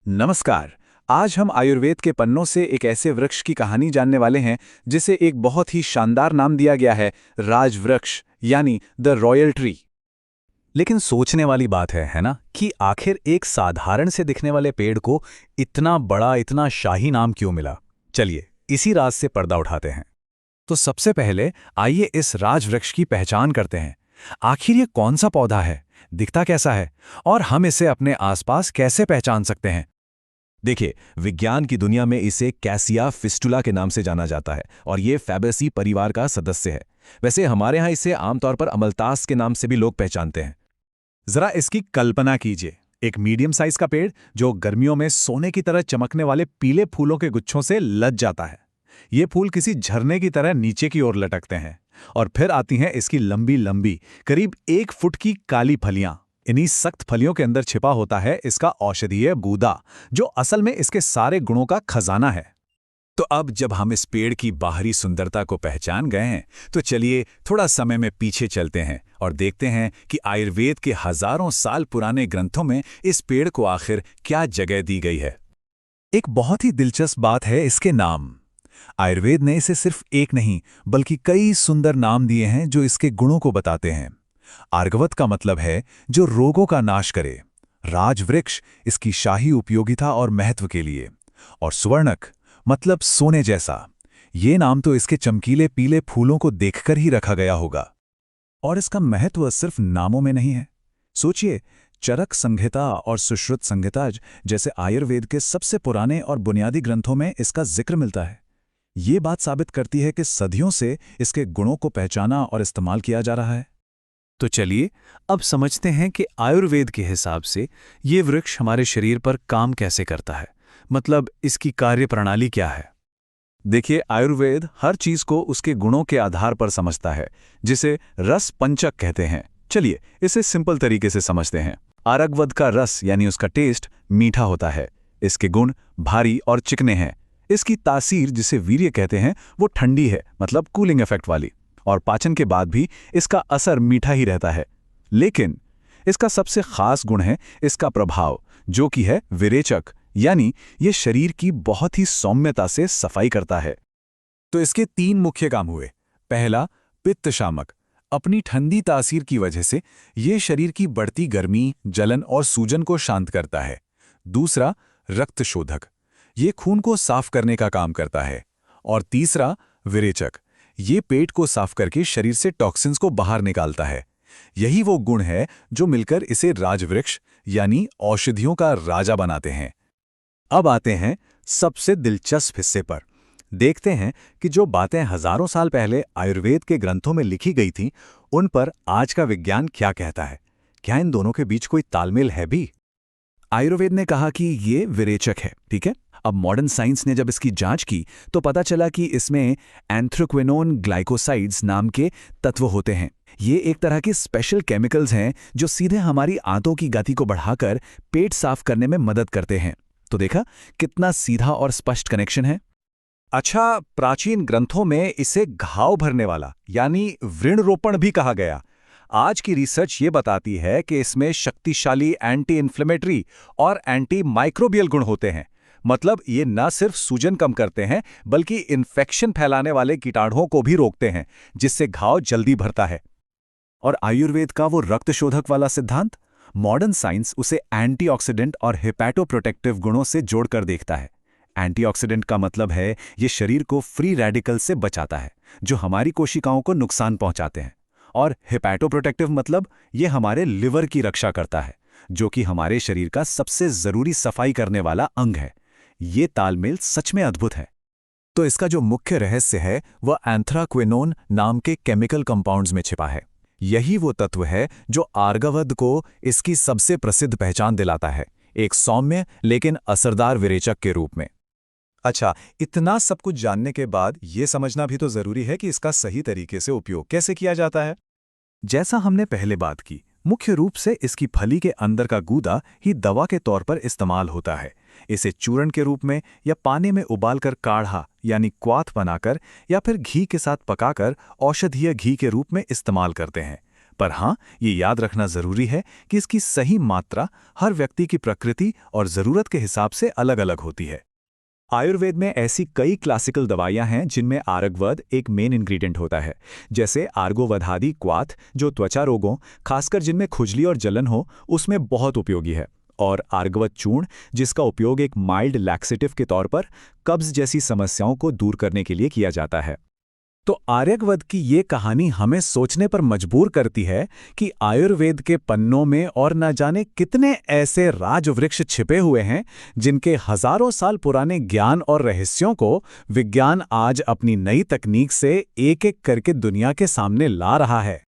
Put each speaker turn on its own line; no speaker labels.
नमस्कार। आज हम आयुर्वेद के पन्नों से एक ऐसे वृक्ष की कहानी जानने वाले हैं जिसे एक बहुत ही शानदार नाम दिया गया है, राजवृक्ष यानी द रॉयल ट्री।
लेकिन सोचने वाली बात है ना, कि आखिर एक साधारण से दिखने वाले पेड़ को इतना बड़ा, इतना शाही नाम क्यों मिला। चलिए इसी राज से पर्दा उठाते हैं। तो सबसे पहले आइए इस राजवृक्ष की पहचान करते हैं। आखिर ये कौन सा पौधा है, दिखता कैसा है, और हम इसे अपने आसपास कैसे पहचान सकते हैं।
देखिए, विज्ञान की दुनिया में इसे कैसिया फिस्टुला के नाम से जाना जाता है और ये फैबेसी परिवार का सदस्य है। वैसे हमारे यहाँ इसे आमतौर पर अमलतास के नाम से भी लोग पहचानते हैं।
जरा इसकी कल्पना कीजिए, एक मीडियम साइज का पेड़ जो गर्मियों में सोने की तरह चमकने वाले पीले फूलों के गुच्छों से लद जाता है। ये फूल किसी झरने की तरह नीचे की ओर लटकते हैं और फिर आती हैं इसकी लंबी लंबी, करीब 1 फुट की काली फलियां। इन्हीं सख्त फलियों के अंदर छिपा होता है इसका औषधीय गूदा, जो असल में इसके सारे गुणों का खजाना है। तो अब जब हम इस पेड़ की बाहरी सुंदरता को पहचान गए हैं, तो चलिए थोड़ा समय में पीछे चलते हैं और देखते हैं कि आयुर्वेद के हजारों साल पुराने ग्रंथों में इस पेड़ को आखिर क्या जगह दी गई है। एक बहुत ही दिलचस्प बात है इसके नाम। आयुर्वेद ने इसे सिर्फ एक नहीं बल्कि कई सुंदर नाम दिए हैं जो इसके गुणों को बताते हैं। आर्गवत का मतलब है जो रोगों का नाश करे, राजवृक्ष इसकी शाही उपयोगिता और महत्व के लिए, और सुवर्णक मतलब सोने जैसा। ये नाम तो इसके चमकीले पीले फूलों को देखकर ही रखा गया होगा। और इसका महत्व सिर्फ नामों में नहीं है। सोचिए, चरक संहिता और सुश्रुत संहिता जैसे आयुर्वेद के सबसे पुराने और बुनियादी ग्रंथों में इसका जिक्र मिलता है। ये बात साबित करती है कि सदियों से इसके गुणों को पहचाना और इस्तेमाल किया जा रहा है। तो चलिए अब समझते हैं कि आयुर्वेद के हिसाब से ये वृक्ष हमारे शरीर पर काम कैसे करता है, मतलब इसकी कार्यप्रणाली क्या है। देखिए, आयुर्वेद हर चीज को उसके गुणों के आधार पर समझता है, जिसे रस पंचक कहते हैं। चलिए इसे सिंपल तरीके से समझते हैं। आरगवद का रस यानी उसका टेस्ट मीठा होता है। इसके गुण भारी और चिकने हैं। इसकी तासीर, जिसे वीर्य कहते हैं, वो ठंडी है, मतलब कूलिंग इफेक्ट वाली, और पाचन के बाद भी इसका असर मीठा ही रहता है। लेकिन इसका सबसे खास गुण है इसका प्रभाव, जो कि है विरेचक, यानी ये शरीर की बहुत ही सौम्यता से सफाई करता है। तो इसके 3 मुख्य काम हुए। पहला, पित्त शामक। अपनी ठंडी तासीर की वजह से ये शरीर की बढ़ती गर्मी, जलन और सूजन को शांत करता है। दूसरा, रक्त शोधक। ये खून को साफ करने का काम करता है। और तीसरा, विरेचक। ये पेट को साफ करके शरीर से टॉक्सिन्स को बाहर निकालता है। यही वो गुण है जो मिलकर इसे राजवृक्ष यानी औषधियों का राजा बनाते हैं। अब आते हैं सबसे दिलचस्प हिस्से पर। देखते हैं कि जो बातें हजारों साल पहले आयुर्वेद के ग्रंथों में लिखी गई थीं, उन पर आज का विज्ञान क्या कहता है। क्या इन दोनों के बीच कोई तालमेल है भी? आयुर्वेद ने कहा कि ये विरेचक है, ठीक है। अब मॉडर्न साइंस ने जब इसकी जांच की तो पता चला कि इसमें एंथ्राक्विनोन ग्लाइकोसाइड्स नाम के तत्व होते हैं। ये एक तरह के स्पेशल केमिकल्स हैं जो सीधे हमारी आंतों की गति को बढ़ाकर पेट साफ करने में मदद करते हैं। तो देखा कितना सीधा और स्पष्ट कनेक्शन है। अच्छा, प्राचीन ग्रंथों में इसे घाव भरने वाला यानी व्रणरोपण भी कहा गया। आज की रिसर्च ये बताती है कि इसमें शक्तिशाली एंटी इन्फ्लेमेटरी और एंटी माइक्रोबियल गुण होते हैं। मतलब ये न सिर्फ सूजन कम करते हैं बल्कि इन्फेक्शन फैलाने वाले कीटाणुओं को भी रोकते हैं, जिससे घाव जल्दी भरता है। और आयुर्वेद का वो रक्त शोधक वाला सिद्धांत, मॉडर्न साइंस उसे एंटीऑक्सीडेंट और हेपेटोप्रोटेक्टिव गुणों से जोड़कर देखता है। एंटीऑक्सीडेंट का मतलब है ये शरीर को फ्री रेडिकल से बचाता है, जो हमारी कोशिकाओं को नुकसान पहुंचाते हैं। और हेपेटोप्रोटेक्टिव मतलब ये हमारे लिवर की रक्षा करता है, जो कि हमारे शरीर का सबसे जरूरी सफाई करने वाला अंग है। ये तालमेल सच में अद्भुत है। तो इसका जो मुख्य रहस्य है वह एंथ्राक्विनोन नाम के केमिकल कंपाउंड्स में छिपा है। यही वो तत्व है जो आर्गवद को इसकी सबसे प्रसिद्ध पहचान दिलाता है, एक सौम्य लेकिन असरदार विरेचक के रूप में। अच्छा, इतना सब कुछ जानने के बाद ये समझना भी तो जरूरी है कि इसका सही तरीके से उपयोग कैसे किया जाता है। जैसा हमने पहले बात की, मुख्य रूप से इसकी फली के अंदर का गूदा ही दवा के तौर पर इस्तेमाल होता है। इसे चूर्ण के रूप में या पानी में उबालकर काढ़ा यानी क्वाथ बनाकर या फिर घी के साथ पकाकर औषधीय घी के रूप में इस्तेमाल करते हैं। पर हाँ, ये याद रखना जरूरी है कि इसकी सही मात्रा हर व्यक्ति की प्रकृति और जरूरत के हिसाब से अलग-अलग होती है। आयुर्वेद में ऐसी कई क्लासिकल दवाइयां हैं जिनमें आर्गवद एक मेन इंग्रेडिएंट होता है, जैसे आर्गोवधादि क्वाथ, जो त्वचा रोगों, खासकर जिनमें खुजली और जलन हो, उसमें बहुत उपयोगी है, और आर्गवद चूर्ण, जिसका उपयोग एक माइल्ड लैक्सेटिव के तौर पर कब्ज जैसी समस्याओं को दूर करने के लिए किया जाता है।
तो आर्यवद की ये कहानी हमें सोचने पर मजबूर करती है कि आयुर्वेद के पन्नों में और न जाने कितने ऐसे राजवृक्ष छिपे हुए हैं जिनके हजारों साल पुराने ज्ञान और रहस्यों को विज्ञान आज अपनी नई तकनीक से एक-एक करके दुनिया के सामने ला रहा है।